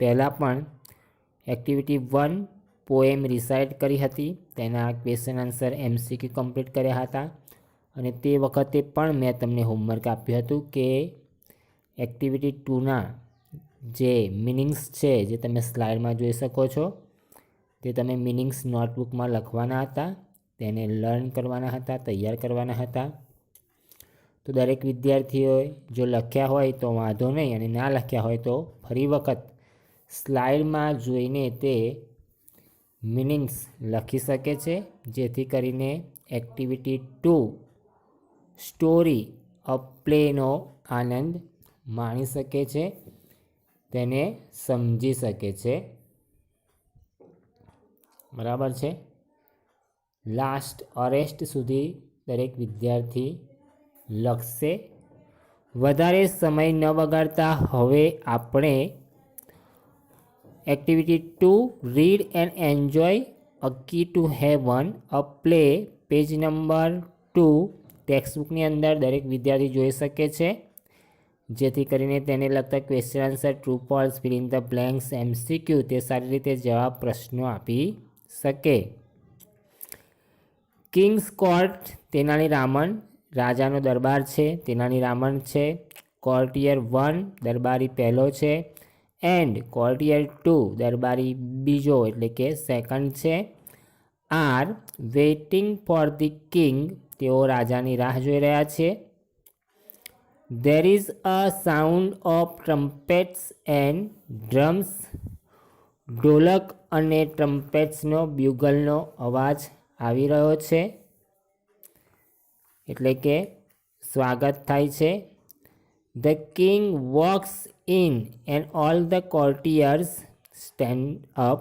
પહેલાં પણ activity 1 poem recite કરી હતી, તેના ક્વેશ્ચન આન્સર MCQ કમ્પ્લીટ કર્યા હતા. અને તે વખતે પણ મેં તમને હોમવર્ક આપ્યું હતું કે એક્ટિવિટી 2ના જે મિનિંગ્સ છે, જે તમે સ્લાઇડમાં જોઈ શકો છો, તે તમે મિનિંગ્સ નોટબુકમાં લખવાના હતા, તેને લર્ન કરવાના હતા, તૈયાર કરવાના હતા. તો દરેક વિદ્યાર્થીઓએ જો લખ્યા હોય તો વાંધો નહીં, અને ના લખ્યા હોય તો ફરી વખત સ્લાઇડમાં જોઈને તે મિનિંગ્સ લખી શકે છે, જેથી કરીને એક્ટિવિટી 2 સ્ટોરી અ પ્લેનો આનંદ માણી શકે છે, તેને સમજી શકે છે. બરાબર છે. લાસ્ટ અરેસ્ટ સુધી દરેક વિદ્યાર્થી લખશે. વધારે સમય ન બગાડતા હવે આપણે activity 2 read and enjoy a key to heaven a play page number 2 ટેક્સ્ટબુકની અંદર દરેક વિદ્યાર્થી જોઈ શકે છે, જેથી કરીને તેને લગતા question answer, true false, fill in the blanks, MCQ તે સારી રીતે જવાબ પ્રશ્નો આપી શકે. કિંગ્સ કોર્ટ તેનાલી રામન રાજાનો દરબાર છે, તેનાલી રામન છે. કોર્ટિયર 1 દરબારી પહેલો છે, એન્ડ કોર્ટિયર 2 દરબારી બીજો એટલે કે સેકન્ડ છે. Are waiting for the king તેઓ રાજાની રાહ જોઈ રહ્યા છે. There is a sound of trumpets and drums ઢોલક અને ટ્રમ્પેટ્સનો બ્યુગલનો અવાજ આવી રહ્યો છે, એટલે કે સ્વાગત થાય છે. The king walks in and all the courtiers stand up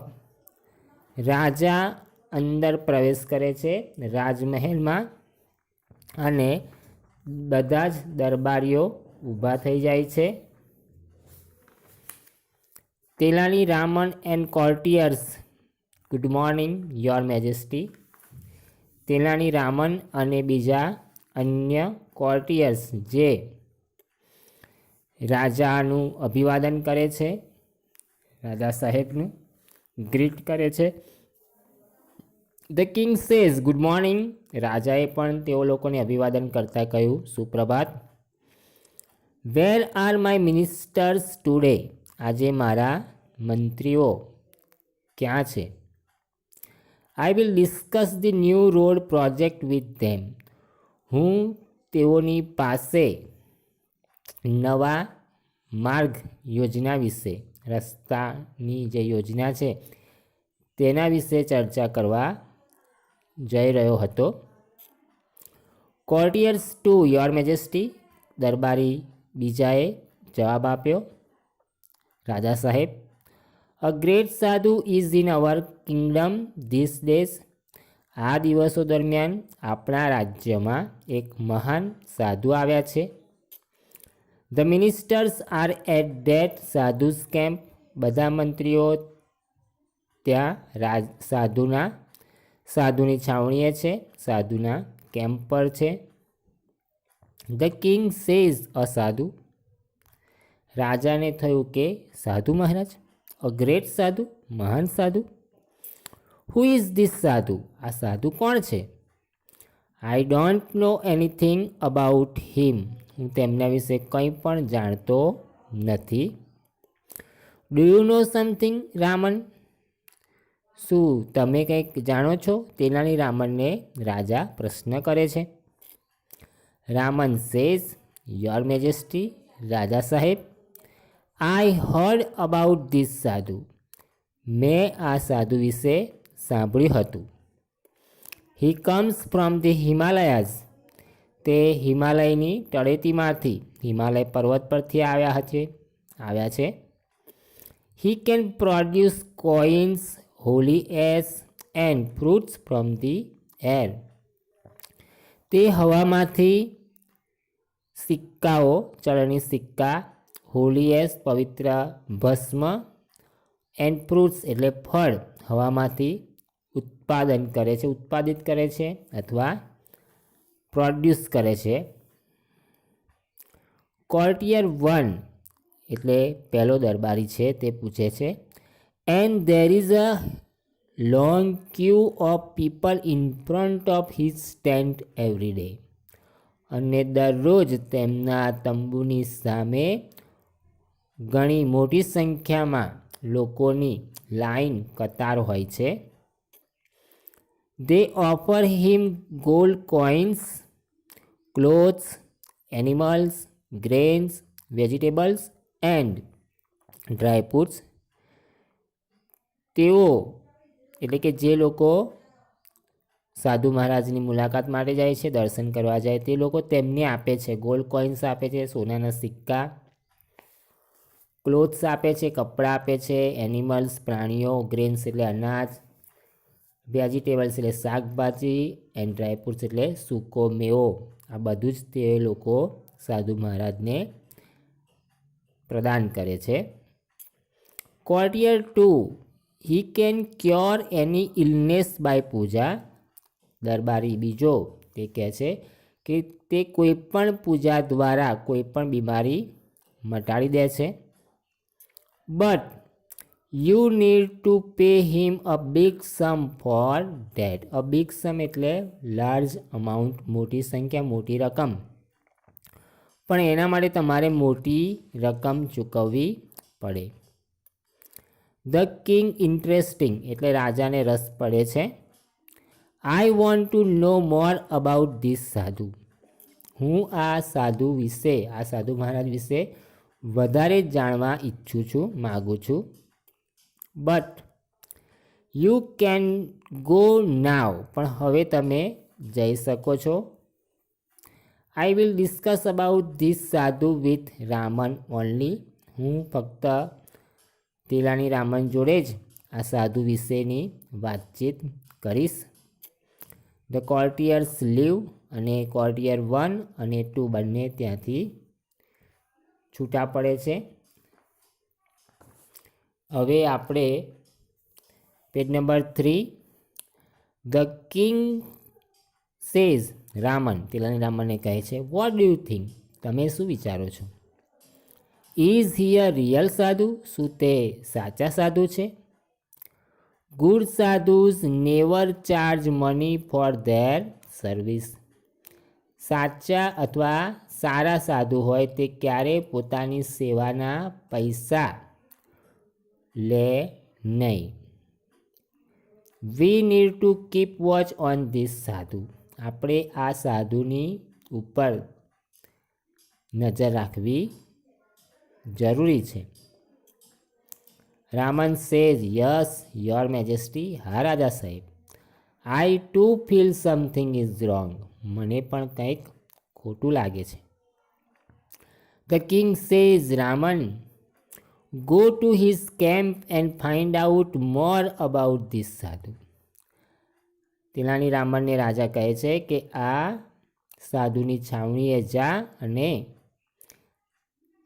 રાજા અંદર પ્રવેશ કરે છે રાજમહેલમાં, અને બધા જ દરબારીઓ ઊભા થઈ જાય છે. તેલાની Raman and courtiers good morning your majesty. તેલાની રામન અને બીજા અન્ય કોર્ટિયર્સ જે રાજાનું અભિવાદન કરે છે, રાજા સાહેબનું ગ્રીટ કરે છે. The king says good morning રાજાએ પણ તેઓ લોકોને અભિવાદન કરતાં કહ્યું સુપ્રભાત. Where are my ministers today આજે મારા મંત્રીઓ ક્યાં છે? I will discuss the new road project with them હું તેઓની પાસે નવા માર્ગ યોજના વિશે, રસ્તાની જે યોજના છે તેના વિશે ચર્ચા કરવા જઈ રહ્યો હતો. કોર્ટિયર્સ 2 યોર મેજેસ્ટી દરબારી બીજાએ જવાબ આપ્યો રાજા સાહેબ. અ ગ્રેટ સાધુ is in our kingdom this days આ દિવસો દરમિયાન આપણા રાજ્યમાં એક મહાન સાધુ આવ્યા છે. The ministers are at that sadhus camp બધા મંત્રીઓ ત્યાં સાધુની છાવણીએ છે, સાધુના કેમ્પ પર છે. ધ કિંગ સેઝ અ સાધુ રાજાને થયું કે સાધુ મહારાજ, અ ગ્રેટ સાધુ મહાન સાધુ. હુ ઇઝ ધીસ સાધુ આ સાધુ કોણ છે? I don't know anything about him હું તેમના વિશે કંઈ પણ જાણતો નથી. Do you know something Raman શું તમે કંઈક જાણો છો? તેનાલી રામનને રાજા પ્રશ્ન કરે છે. રામન સેઝ યોર મેજેસ્ટી રાજા સાહેબ આઈ હર્ડ અબાઉટ ધીસ સાધુ મેં આ સાધુ વિશે સાંભળ્યું હતું. હી કમ્સ ફ્રોમ ધી હિમાલયાઝ તે હિમાલયની તળેટીમાંથી, હિમાલય પર્વત પરથી આવ્યા છે. He can produce coins Holi S and fruits from the air તે હવામાંથી સિક્કાઓ, ચલણી સિક્કા, હોલી એસ પવિત્ર ભસ્મ, એન્ડ ફ્રૂટ્સ એટલે ફળ હવામાંથી ઉત્પાદિત કરે છે અથવા પ્રોડ્યુસ કરે છે. કોર્ટિયર 1 એટલે પહેલો દરબારી છે તે પૂછે છે, and there is a long Q of people in front of his tent every day. અને દરરોજ તેમના તંબુની સામે ઘણી મોટી સંખ્યામાં લોકોની લાઈન કતાર હોય છે. They offer him gold coins, clothes, animals, grains, vegetables and dry fruits. તેઓ એટલે કે જે લોકો સાધુ મહારાજની મુલાકાત માટે જાય છે, દર્શન કરવા જાય, તે લોકો તેમને આપે છે. ગોલ્ડ કોઇન્સ આપે છે, સોનાના સિક્કા, ક્લોથ્સ આપે છે, કપડાં આપે છે, એનિમલ્સ પ્રાણીઓ, ગ્રેન્સ એટલે અનાજ, વેજીટેબલ્સ એટલે શાકભાજી, એન્ડ ડ્રાયફ્રૂટ્સ એટલે સૂકો મેવો. આ બધું જ તે લોકો સાધુ મહારાજને પ્રદાન કરે છે. Courtier 2, he can cure any illness by puja. દરબારી બીજો તે કહે છે કે તે કોઈપણ પૂજા દ્વારા કોઈપણ બીમારી મટાડી દે છે. But you need to pay him a big sum for that. A big sum એટલે લાર્જ અમાઉન્ટ, મોટી સંખ્યા, મોટી રકમ. પણ એના માટે તમારે મોટી રકમ ચૂકવવી પડે. ધ કિંગ ઇન્ટરેસ્ટિંગ એટલે રાજાને રસ પડે છે. I want to know more about this sadhu. હું આ સાધુ વિશે, આ સાધુ મહારાજ વિશે વધારે જાણવા ઈચ્છું છું, માગું છું. But you can go now. પણ હવે તમે જઈ શકો છો. આઈ વિલ ડિસ્કસ અબાઉટ ધીસ સાધુ વિથ રામન ઓનલી. હું ફક્ત તેલાની રામન જોડે જ આ સાધુ વિશેની વાતચીત કરીશ. The courtiers leave. અને કોર્ટિયર 1 અને 2 બંને ત્યાંથી છૂટા પડે છે. હવે આપણે page number 3. The king says Raman, તેલાની રામનને કહે છે, વોટ ડુ યુ થિંક. તમે શું વિચારો છો? ઇઝ હી અ રિયલ સાધુ. શું તે સાચા સાધુ છે? Good sadhus never charge money for there service. સાચા અથવા સારા સાધુ હોય તે ક્યારેય પોતાની સેવાના પૈસા લે નહીં. વી need to keep watch on this સાધુ. આપણે આ સાધુની ઉપર નજર રાખવી જરૂરી છે. Raman says yes your majesty. હા રાજા સાહેબ. આઈ to feel something is wrong. મને પણ કંઈક ખોટું લાગે છે. The king says Raman go to his camp and find out more about this સાધુ. તેલાની રામનને રાજા કહે છે કે આ સાધુની છાવણીએ જા અને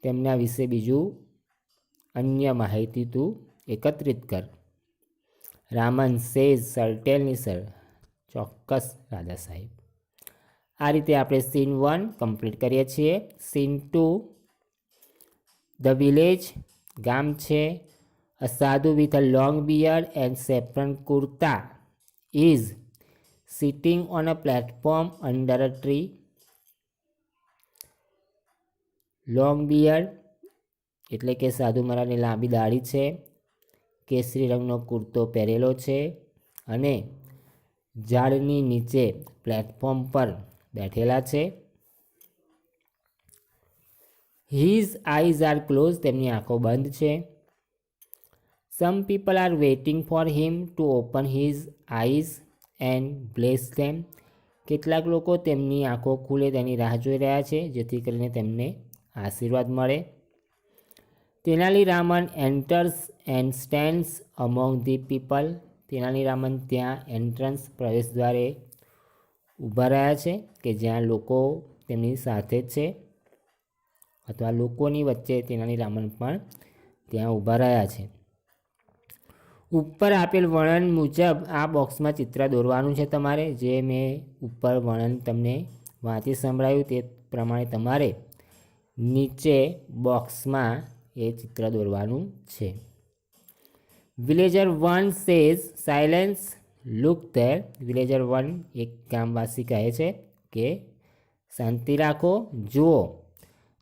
તેમના વિશે બીજું અન્ય માહિતી તું એકત્રિત કર. Raman says certainly sir. ચોક્કસ રાજા સાહેબ. આ રીતે આપણે સીન 1 કમ્પ્લીટ કરીએ છીએ. સીન 2, ધ વિલેજ, ગામ છે. A sadhu with a long beard and saffron kurta is sitting on a platform under a tree. Long beard એટલે કે સાધુ મહારાજની લાંબી દાઢી છે, કેસરી રંગનો કુર્તો પહેરેલો છે અને ઝાડની નીચે પ્લેટફોર્મ પર બેઠેલા છે. His eyes are close. તેમની આંખો બંધ છે. Some people are waiting for him to open his eyes and bless them. કેટલાક લોકો તેમની આંખો ખુલે તેની રાહ જોઈ રહ્યા છે જેથી કરીને તેમને આશીર્વાદ મળે. Tenali Raman enters and stands among the people. Tenali Raman ત્યાં એન્ટ્રન્સ પ્રવેશ દ્વારે ઊભા રહ્યા છે કે જ્યાં લોકો તેમની સાથે જ છે અથવા લોકોની વચ્ચે તેનાલી રામન પણ ત્યાં ઊભા રહ્યા છે. ઉપર આપેલ વર્ણન મુજબ આ બોક્સમાં ચિત્ર દોરવાનું છે તમારે. જે મેં ઉપર વર્ણન તમને વાંચી સંભળાયું તે પ્રમાણે તમારે નીચે બોક્સમાં એ ચિત્ર દોરવાનું છે. Villager 1 says silence look there. Villager 1 એક ગામવાસી કહે છે કે શાંતિ રાખો, જુઓ.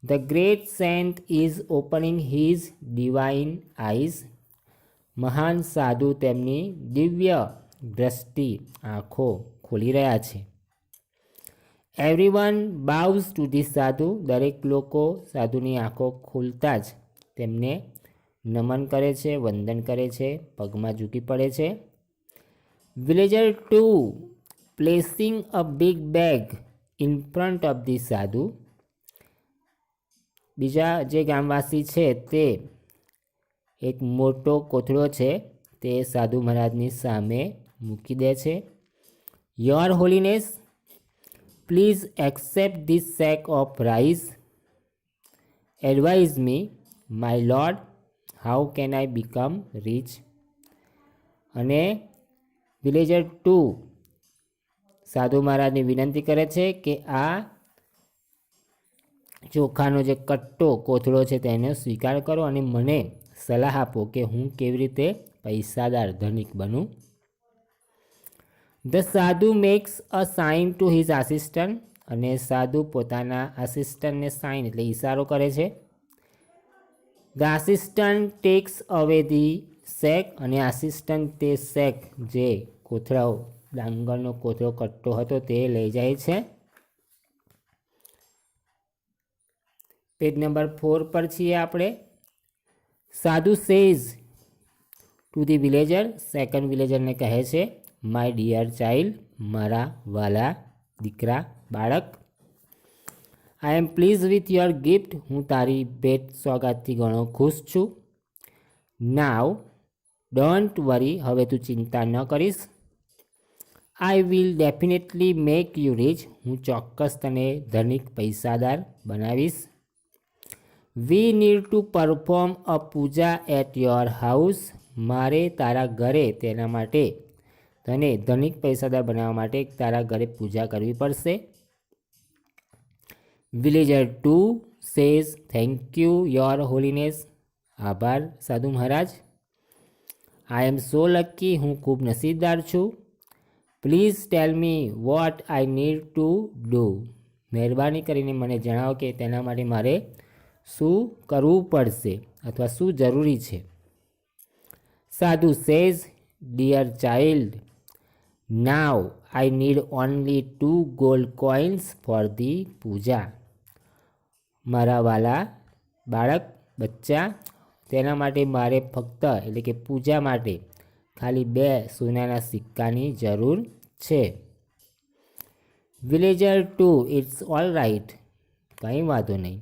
The great saint is opening his divine eyes. મહાન સાધુ તેમની દિવ્ય દ્રષ્ટિ આંખો ખોલી રહ્યા છે. એવરીવન બાઉઝ ટુ ધી સાધુ. દરેક લોકો સાધુની આંખો ખોલતા જ તેમને નમન કરે છે, વંદન કરે છે, પગમાં ઝૂકી પડે છે. Villager 2 placing a big bag in front of the સાધુ. બીજા જે ગામવાસી છે તે એક મોટો કોથળો છે તે સાધુ મહારાજની સામે મૂકી દે છે. Your holiness please accept this sack of rice. Advise me my lord how can I become rich. અને વિલેજર 2 સાધુ મહારાજને વિનંતી કરે છે કે આ ચોખાનો જે કટ્ટો કોથળો છે તેનો સ્વીકાર કરો અને મને સલાહ આપો કે હું કેવી રીતે પૈસાદાર ધનિક બનું. ધ સાધુ max a sine to his assistant. અને સાધુ પોતાના આસિસ્ટન્ટને સાઇન એટલે ઈશારો કરે છે. ધ આસિસ્ટન્ટ ટેક્સ અવે ધી સેક. અને આસિસ્ટન્ટ તે સેક જે કોથળાઓ ડાંગરનો કોથળો કટ્ટો હતો તે લઈ જાય છે. પેજ નંબર 4 પર છીએ આપણે. Sadhu says to the villager. Second વિલેજરને કહે છે માય ડિયર ચાઇલ્ડ. મારા વાલા દીકરા બાળક. I am please with your gift. હું તારી ભેટ સોગાદથી ઘણો ખુશ છું. Now don't worry. હવે તું ચિંતા ન કરીશ. I will definitely make you rich. હું ચોક્કસ તને ધનિક પૈસાદાર બનાવીશ. We need to perform a puja at your house. મારે તારા ઘરે તેના માટે તને ધનિક પૈસાદાર બનાવવા માટે તારા ઘરે પૂજા કરવી પડશે. Villager 2 says thank you your Holiness. આભાર સાધુ મહારાજ. આઈ એમ સો લકી. હું ખૂબ નસીબદાર છું. Please tell me what I need to do. મહેરબાની કરીને મને જણાવો કે તેના માટે મારે શું કરવું પડશે અથવા શું જરૂરી છે. Sadhu says dear child now I need only 2 gold coins for the puja. મારા વાલા બાળક બચ્ચા, તેના માટે મારે ફક્ત એટલે કે પૂજા માટે ખાલી 2 સોનાના સિક્કાની જરૂર છે. Villager 2 it's all right. કંઈ વાંધો નહીં.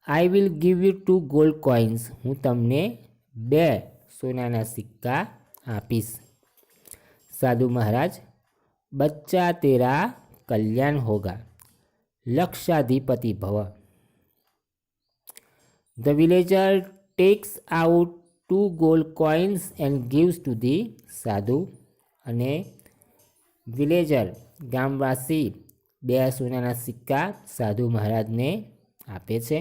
I will give you 2 gold coins. હું તમને 2 સોનાના સિક્કા આપીશ. સાધુ મહારાજ બચ્ચા તેરા કલ્યાણ હોગા. લક્ષાધિપતિ ભવ. The villager tax out 2 gold coins and gives two the સાધુ. અને વિલેજર ગામવાસી 2 સોનાના સિક્કા સાધુ મહારાજને આપે છે.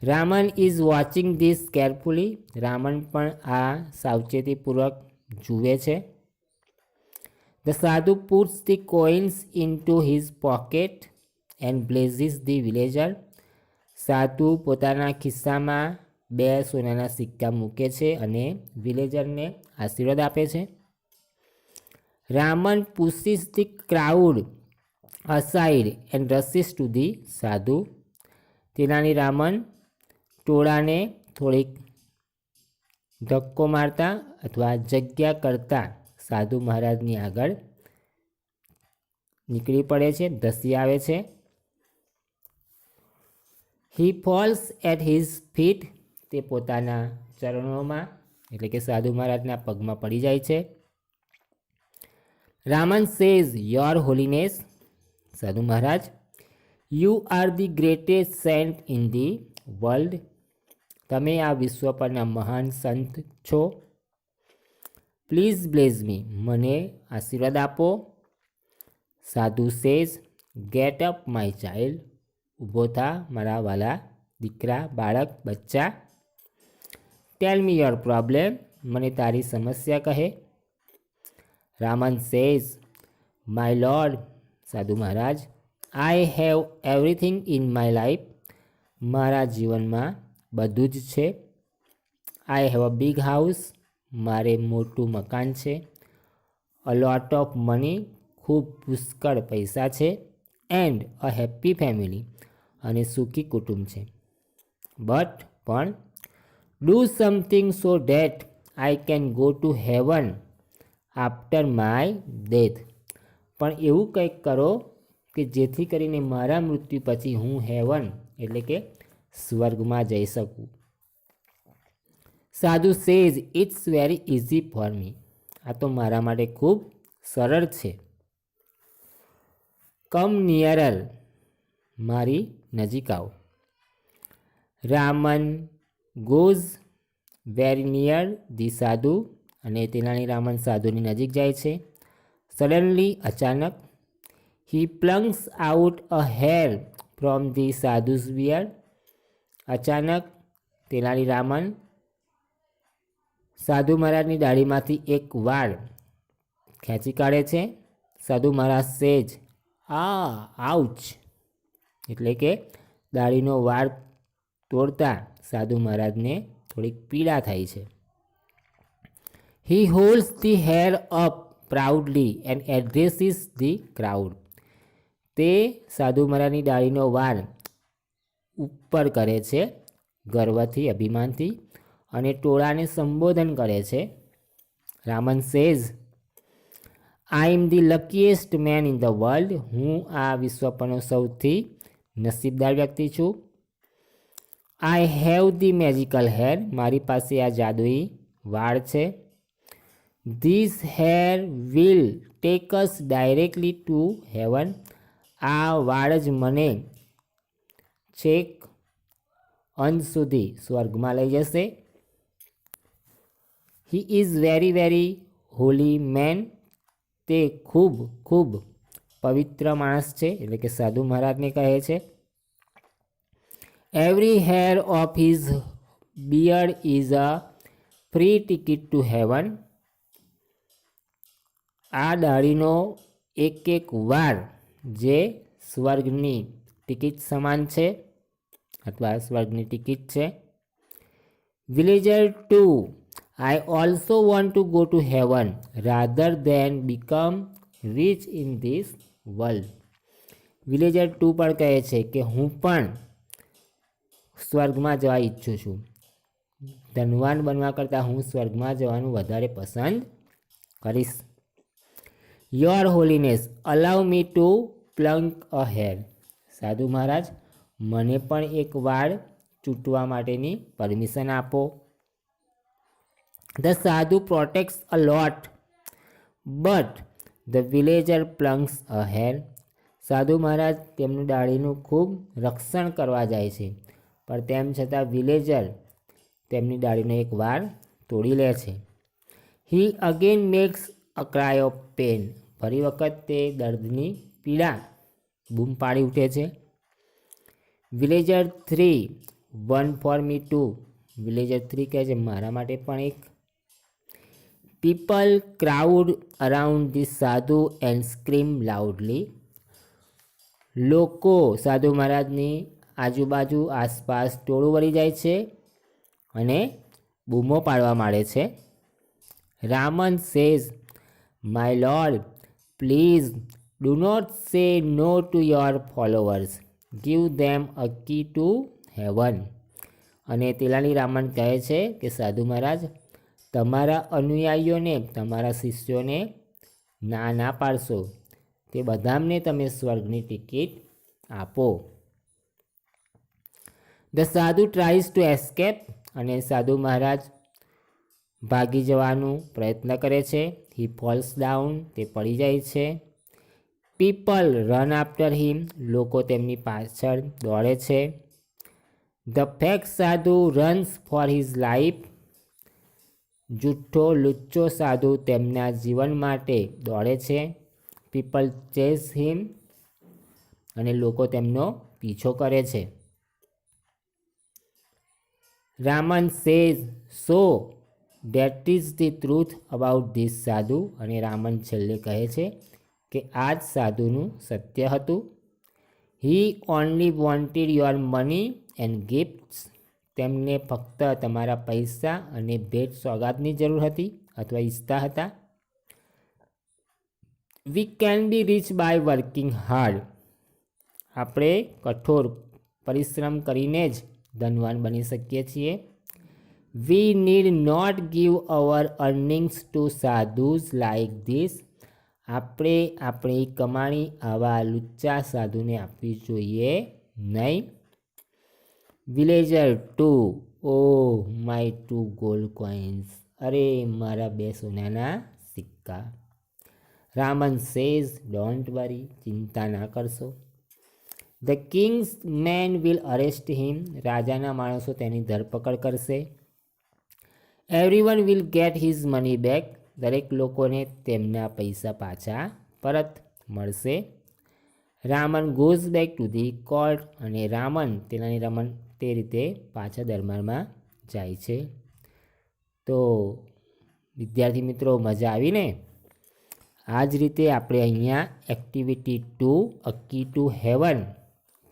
Raman is watching this carefully. Raman પણ આ સાવચેતીપૂર્વક જુએ છે. The sadhu puts the coins into his pocket and blesses the villager. સાધુ પોતાના ખિસ્સામાં 2 સોનાના સિક્કા મૂકે છે અને વિલેજરને આશીર્વાદ આપે છે. Raman pushes the crowd aside and rushes to the sadhu. Tenali Raman ટોળાને થોડીક ધક્કો મારતા અથવા જગ્યા કરતા સાધુ મહારાજની આગળ નીકળી પડે છે, ધસી આવે છે. હી ફોલ્સ એટ હિઝ ફીટ. તે પોતાના ચરણોમાં એટલે કે સાધુ મહારાજના પગમાં પડી જાય છે. Raman says your holiness. Sadhu maharaj you are the greatest saint in the world. તમે આ વિશ્વ પરના મહાન સંત છો. Please bless me. મને આશીર્વાદ આપો. Sadhu says get up my child. ઊભો થા મારા વાલા દીકરા, બાળક, બચ્ચા. ટેલ મી યોર પ્રોબ્લેમ, મને તારી સમસ્યા કહે. Raman says, my lord, sadhu maharaj, I have everything in my life, મારા જીવનમાં બધું જ છે. I have a big house, મારે મોટું મકાન છે. અ લોટ ઓફ મની, ખૂબ પુષ્કળ પૈસા છે. એન્ડ અ હેપી ફેમિલી, અને સુખી કુટુંબ છે. બટ પણ do something so date I can go to heaven after my death, પણ એવું કંઈક કરો કે જેથી કરીને મારા મૃત્યુ પછી હું હેવન એટલે કે સ્વર્ગમાં જઈ શકું. Sadhu says, it's very easy for me, આ તો મારા માટે ખૂબ સરળ છે. કમ નિયરર, મારી નજીક આવો. Raman goes very near the સાધુ, અને તેનાલી રામન સાધુની નજીક જાય છે. સડનલી, અચાનક. He plunges out a hair from the sadhu's beard, અચાનક તેનાલી રામન સાધુ મહારાજની દાઢીમાંથી એક વાળ ખેંચી કાઢે છે. સાધુ મહારાજ સેજ, આઉચ, એટલે કે દાઢીનો વાળ તોડતા સાધુ મહારાજને થોડીક પીડા થાય છે. He holds the hair up proudly and addresses the crowd, તે સાધુ મહારાજની દાઢીનો વાળ ઉપર કરે છે ગર્વથી, અભિમાનથી, અને ટોળાને સંબોધન કરે છે. Raman says, I M the luckiest man in the world, હું આ વિશ્વ પરનો સૌથી નસીબદાર વ્યક્તિ છું. I have the magical hair, મારી પાસે આ જાદુઈ વાળ છે. This hair will take us directly to heaven, આ વાળ જ મને છેક અંત સુધી સ્વર્ગમાં લઈ જશે. He is very very holy man, તે ખૂબ ખૂબ પવિત્ર માણસ છે, એટલે કે સાધુ મહારાજને કહે છે. Every hair of his beard is a free ticket to heaven, આ દાઢીનો એક એક વાળ જે સ્વર્ગની ટિકિટ સમાન છે, અથવા સ્વર્ગની ટિકિટ છે. Villager 2, I also want to go to heaven rather than become rich in this world. Villager 2 પણ કહે છે કે હું પણ સ્વર્ગમાં જવા ઈચ્છું છું, ધનવાન બનવા કરતાં હું સ્વર્ગમાં જવાનું વધારે પસંદ કરીશ. Your holiness, allow me to pluck a hair, sadhu maharaj, મને પણ એક વાળ ચૂંટવા માટેની પરમિશન આપો. The sadhu protects a lot but the villager plucks a hair, sadhu maharaj તેમની દાઢીનું ખૂબ રક્ષણ કરવા જાય છે, પણ તેમ છતાં વિલેજર તેમની દાઢીનો એક વાળ તોડી લે છે. He again makes a cry of pain, ફરી વખત તે દર્દની પીડા બૂમ પાડી ઉઠે છે. Villager 3, one for me too, villager 3 કહે છે મારા માટે પણ એક. People crowd around the sadhu and scream loudly, લોકો સાધુ મહારાજની આજુબાજુ આસપાસ ટોળું વળી જાય છે અને બૂમો પાડવા માંડે છે. Raman says, my lord, please do not say no to your followers, give them a key to heaven, અને તેલાની રામન કહે છે કે સાધુ મહારાજ, તમારા અનુયાયીઓને, તમારા શિષ્યોને ના પાડશો, તે બધામને તમે સ્વર્ગની ટિકિટ આપો. ધ સાધુ ટ્રાઇઝ ટુ એસ્કેપ, અને સાધુ મહારાજ ભાગી જવાનું પ્રયત્ન કરે છે. હી ફોલ્સ ડાઉન, તે પડી જાય છે. પીપલ રન આફ્ટર હિમ, લોકો તેમની પાછળ દોડે છે. ધ ફેક સાધુ રન્સ ફોર હિઝ લાઈફ, જુઠ્ઠો લુચ્ચો સાધુ તેમના જીવન માટે દોડે છે. પીપલ ચેઝ હિમ, અને લોકો તેમનો પીછો કરે છે. Raman says so that is the truth about this સાધુ. અને રામન છેલ્લે કહે છે કે આ જ સાધુનું સત્ય હતું. He only wanted your money and gifts. તેમને ફક્ત તમારા પૈસા અને ભેટ સોગાદની જરૂર હતી અથવા ઈચ્છતા હતા. We can be rich by working hard. આપણે કઠોર પરિશ્રમ કરીને જ ધનવાન બની શકીએ છીએ. We need not give our earnings to sadhus like this. આપણે આપણી કમાણી આવા લુચ્ચા સાધુને આપવી જોઈએ નહીં. Villager 2. Oh my 2 gold coins. અરે મારા 2 સોનાના સિક્કા. Raman says don't worry. ચિંતા ના કરશો. The king's men will arrest him. રાજાના માણસો તેની ધરપકડ કરશે. Everyone will get his money back. દરેક લોકોને તેમના પૈસા પાછા પરત મળશે. Raman goes back to the court. અને રામન તેનાની રમન તે રીતે પાછા દરબારમાં જાય છે. તો વિદ્યાર્થી મિત્રો, મજા આવીને? આ જ રીતે આપણે અહીંયા એક્ટિવિટી 2 અકી ટુ હેવન,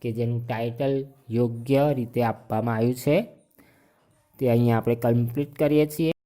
કે જેનું ટાઇટલ યોગ્ય રીતે આપવામાં આવ્યું છે, તે અહીંયા આપણે કમ્પ્લીટ કરીએ છીએ.